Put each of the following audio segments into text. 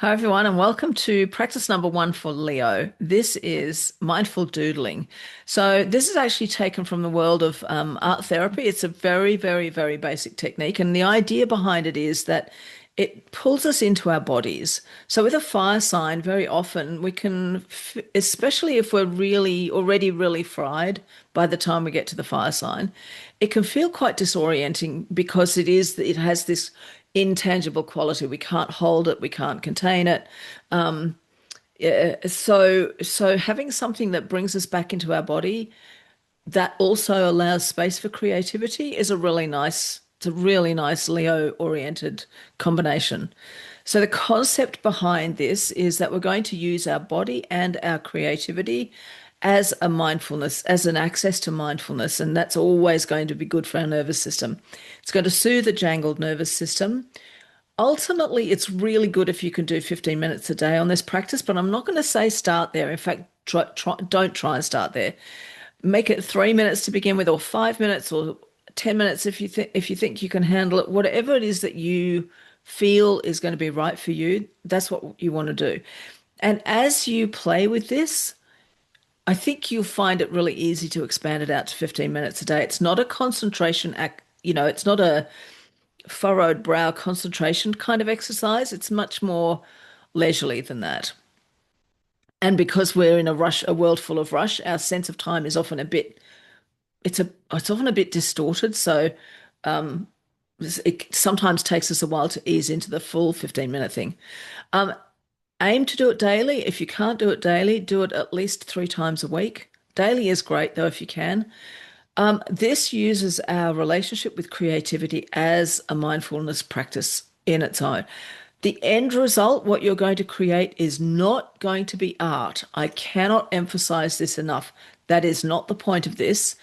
Hi, everyone, and welcome to practice number one for Leo. This is mindful doodling. So, this is actually taken from the world of art therapy. It's a very, very, very basic technique. And the idea behind it is that it pulls us into our bodies. So, with a fire sign, very often we can, especially if we're really already really fried by the time we get to the fire sign, it can feel quite disorienting because it has this intangible quality. We can't hold it, we can't contain it. So having something that brings us back into our body that also allows space for creativity is it's a really nice Leo oriented combination. So the concept behind this is that we're going to use our body and our creativity as a mindfulness, as an access to mindfulness, and that's always going to be good for our nervous system. It's going to soothe the jangled nervous system. Ultimately, it's really good if you can do 15 minutes a day on this practice, but I'm not going to say start there. In fact, don't try and start there. Make it 3 minutes to begin with, or 5 minutes, or 10 minutes if you think you can handle it. Whatever it is that you feel is going to be right for you, that's what you want to do. And as you play with this, I think you'll find it really easy to expand it out to 15 minutes a day. It's not a concentration act, it's not a furrowed brow concentration kind of exercise. It's much more leisurely than that. And because we're in a world full of rush, our sense of time is often it's often a bit distorted. So um, it sometimes takes us a while to ease into the full 15-minute thing. Um, Aim to do it daily. If you can't do it daily, do it at least 3 times a week. Daily is great though, if you can. This uses our relationship with creativity as a mindfulness practice in its own. The end result, what you're going to create, is not going to be art. I cannot emphasize this enough. That is not the point of this.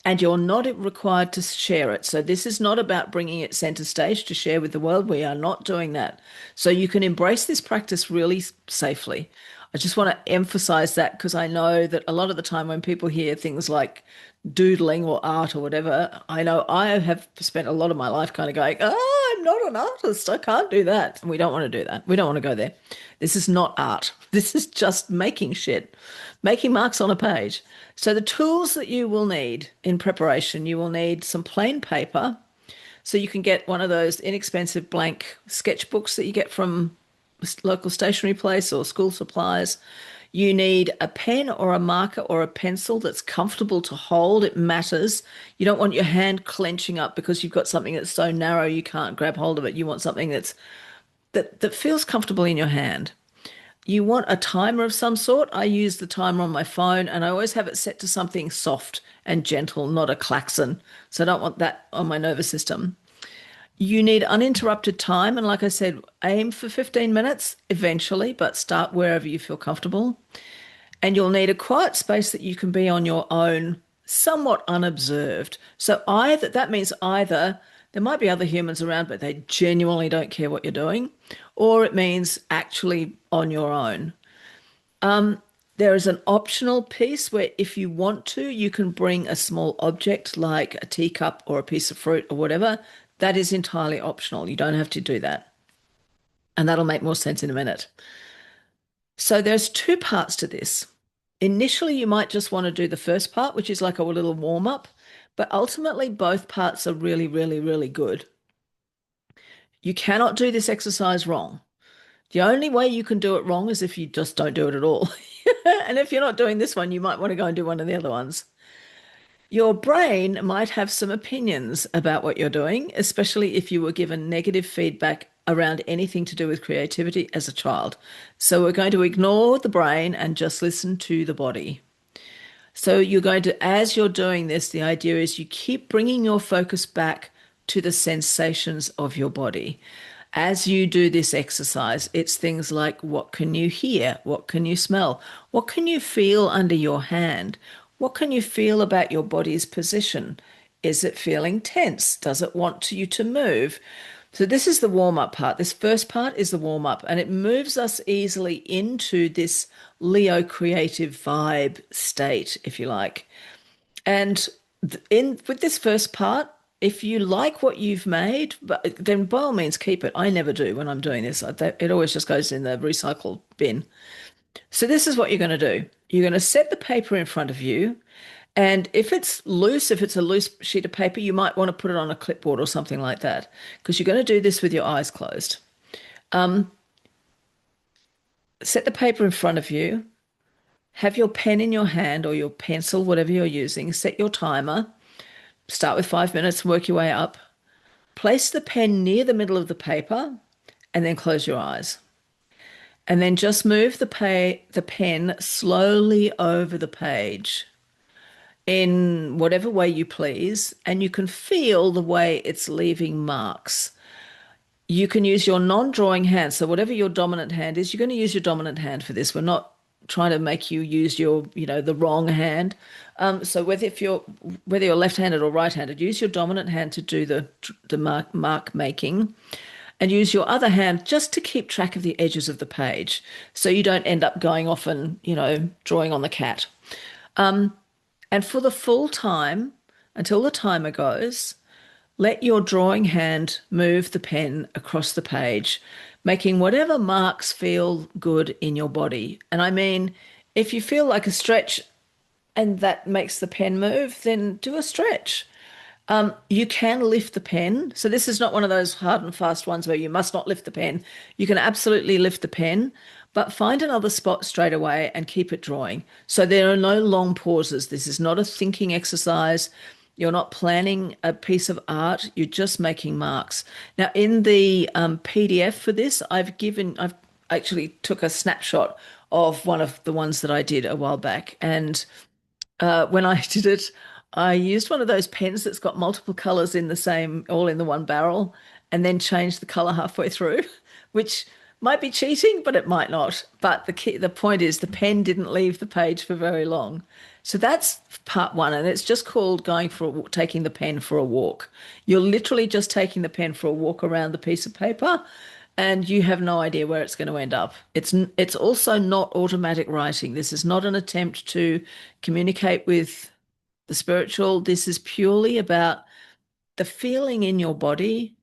And you're not required to share it. So, this is not about bringing it center stage to share with the world. We are not doing that. So, you can embrace this practice really safely. I just want to emphasize that because I know that a lot of the time when people hear things like doodling or art or whatever, I know I have spent a lot of my life kind of going, oh, I'm not an artist. I can't do that. And we don't want to do that. We don't want to go there. This is not art. This is just making shit, making marks on a page. So the tools that you will need in preparation, you will need some plain paper. So you can get one of those inexpensive blank sketchbooks that you get from local stationery place or school supplies. You need a pen or a marker or a pencil that's comfortable to hold. It matters. You don't want your hand clenching up because you've got something that's so narrow you can't grab hold of it. You want something that feels comfortable in your hand. You want a timer of some sort. I use the timer on my phone and I always have it set to something soft and gentle, not a klaxon. So I don't want that on my nervous system. You need uninterrupted time. And like I said, aim for 15 minutes eventually, but start wherever you feel comfortable. And you'll need a quiet space that you can be on your own, somewhat unobserved. So either that means either there might be other humans around, but they genuinely don't care what you're doing, or it means actually on your own. There is an optional piece where if you want to, you can bring a small object like a teacup or a piece of fruit or whatever. That is entirely optional. You don't have to do that. And that'll make more sense in a minute. So there's two parts to this. Initially, you might just want to do the first part, which is like a little warm up, but ultimately, both parts are really, really, really good. You cannot do this exercise wrong. The only way you can do it wrong is if you just don't do it at all. And if you're not doing this one, you might want to go and do one of the other ones. Your brain might have some opinions about what you're doing, especially if you were given negative feedback around anything to do with creativity as a child. So we're going to ignore the brain and just listen to the body. So you're going to, as you're doing this, the idea is you keep bringing your focus back to the sensations of your body. As you do this exercise, it's things like what can you hear? What can you smell? What can you feel under your hand? What can you feel about your body's position? Is it feeling tense? Does it want you to move? So this is the warm-up part. This first part is the warm-up, and it moves us easily into this Leo creative vibe state, if you like. And in with this first part, if you like what you've made, but then by all means keep it. I never do when I'm doing this. It always just goes in the recycle bin. So this is what you're going to do. You're going to set the paper in front of you, and if it's loose, if it's a loose sheet of paper, you might want to put it on a clipboard or something like that, because you're going to do this with your eyes closed. Set the paper in front of you. Have your pen in your hand or your pencil, whatever you're using. Set your timer. Start with 5 minutes, work your way up. Place the pen near the middle of the paper and then close your eyes. And then just move the pen slowly over the page in whatever way you please, and you can feel the way it's leaving marks. You can use your non-drawing hand. So whatever your dominant hand is, you're going to use your dominant hand for this. We're not trying to make you use the wrong hand. So whether you're left-handed or right-handed, use your dominant hand to do the mark making, and use your other hand just to keep track of the edges of the page, so you don't end up going off and drawing on the cat. And for the full time, until the timer goes, let your drawing hand move the pen across the page, making whatever marks feel good in your body. And I mean, if you feel like a stretch and that makes the pen move, then do a stretch. You can lift the pen. So this is not one of those hard and fast ones where you must not lift the pen. You can absolutely lift the pen, but find another spot straight away and keep it drawing. So there are no long pauses. This is not a thinking exercise. You're not planning a piece of art. You're just making marks. Now, in the PDF for this, I've actually took a snapshot of one of the ones that I did a while back. And when I did it, I used one of those pens that's got multiple colors in the same, all in the one barrel, and then changed the color halfway through, which might be cheating, but it might not. But the point is, the pen didn't leave the page for very long. So that's part one, and it's just called taking the pen for a walk. You're literally just taking the pen for a walk around the piece of paper, and you have no idea where it's going to end up. It's also not automatic writing. This is not an attempt to communicate with the spiritual. This is purely about the feeling in your body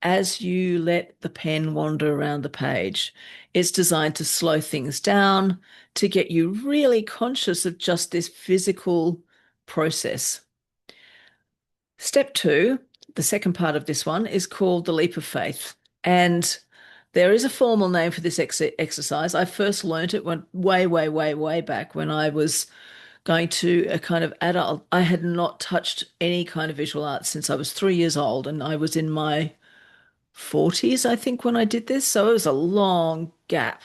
as you let the pen wander around the page. It's designed to slow things down, to get you really conscious of just this physical process. Step two, the second part of this one, is called the leap of faith. And there is a formal name for this exercise. I first learned it way, way, way, way back when I was going to a kind of adult. I had not touched any kind of visual arts since I was 3 years old, and I was in my 40s, I think, when I did this. So it was a long gap.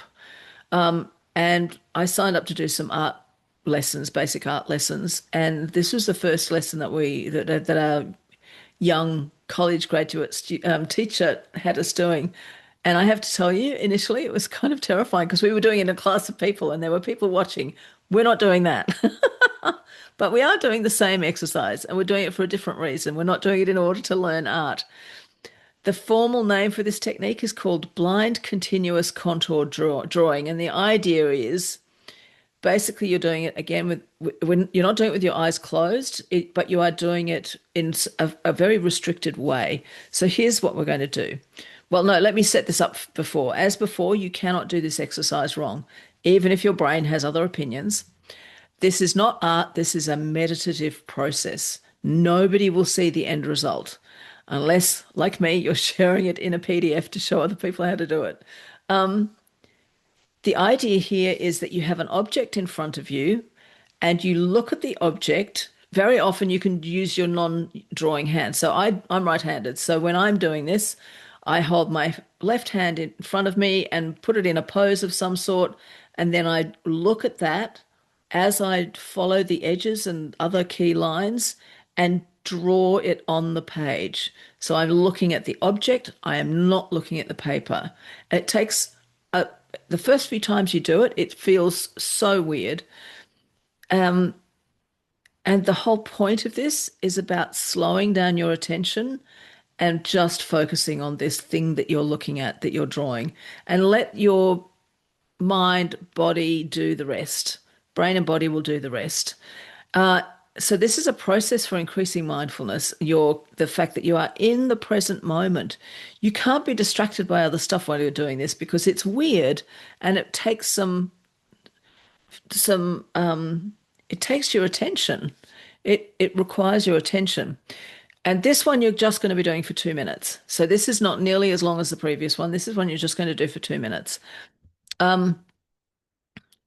And I signed up to do some art lessons, basic art lessons. And this was the first lesson that our young college graduate teacher had us doing. And I have to tell you, initially it was kind of terrifying because we were doing it in a class of people and there were people watching. We're not doing that. But we are doing the same exercise, and we're doing it for a different reason. We're not doing it in order to learn art. The formal name for this technique is called blind continuous contour drawing. And the idea is basically you're doing it again when you're not doing it with your eyes closed, but you are doing it in a very restricted way. So here's what we're going to do. Well, no, let me set this up before. As before, you cannot do this exercise wrong, even if your brain has other opinions. This is not art. This is a meditative process. Nobody will see the end result unless, like me, you're sharing it in a PDF to show other people how to do it. The idea here is that you have an object in front of you and you look at the object. Very often you can use your non-drawing hand. So I'm right-handed. So when I'm doing this, I hold my left hand in front of me and put it in a pose of some sort. And then I look at that as I follow the edges and other key lines and draw it on the page. So I'm looking at the object. I am not looking at the paper. It takes the first few times you do it, it feels so weird. And the whole point of this is about slowing down your attention and just focusing on this thing that you're looking at, that you're drawing, and let your mind, body do the rest. Brain and body will do the rest. So this is a process for increasing mindfulness. The fact that you are in the present moment. You can't be distracted by other stuff while you're doing this because it's weird and it takes some it takes your attention. It requires your attention. And this one you're just going to be doing for 2 minutes. So this is not nearly as long as the previous one. This is one you're just going to do for 2 minutes. Um,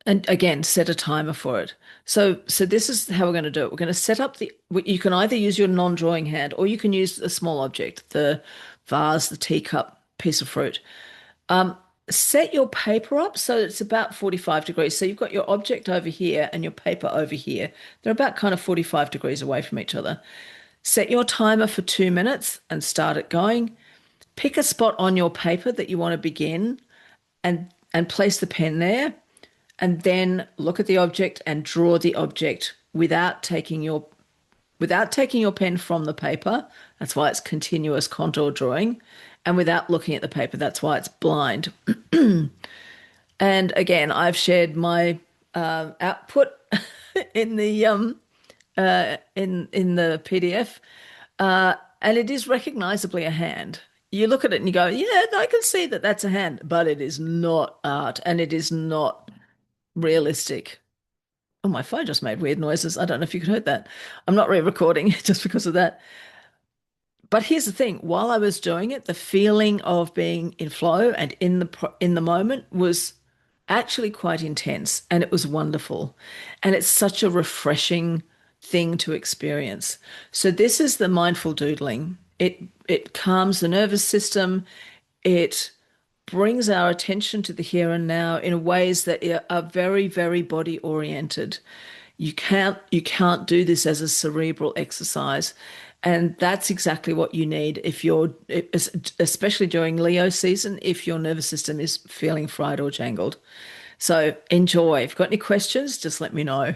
and again, set a timer for it. So this is how we're going to do it. We're going to set up you can either use your non-drawing hand or you can use a small object, the vase, the teacup, piece of fruit. Um, Set your paper up so it's about 45 degrees. So you've got your object over here and your paper over here. They're about kind of 45 degrees away from each other. Set your timer for 2 minutes and start it going. Pick a spot on your paper that you want to begin and place the pen there. And then look at the object and draw the object without taking your pen from the paper. That's why it's continuous contour drawing. And without looking at the paper, that's why it's blind. And again, I've shared my output in the PDF, and it is recognizably a hand. You look at it and you go, "Yeah, I can see that that's a hand," but it is not art, and it is not realistic. Oh, my phone just made weird noises. I don't know if you could heard that. I'm not re-recording just because of that. But here's the thing, while I was doing it, the feeling of being in flow and in the moment was actually quite intense and it was wonderful. And it's such a refreshing thing to experience. So this is the mindful doodling. It calms the nervous system. It brings our attention to the here and now in ways that are very, very body oriented. You can't do this as a cerebral exercise. And that's exactly what you need if especially during Leo season, if your nervous system is feeling fried or jangled. So enjoy. If you've got any questions, just let me know.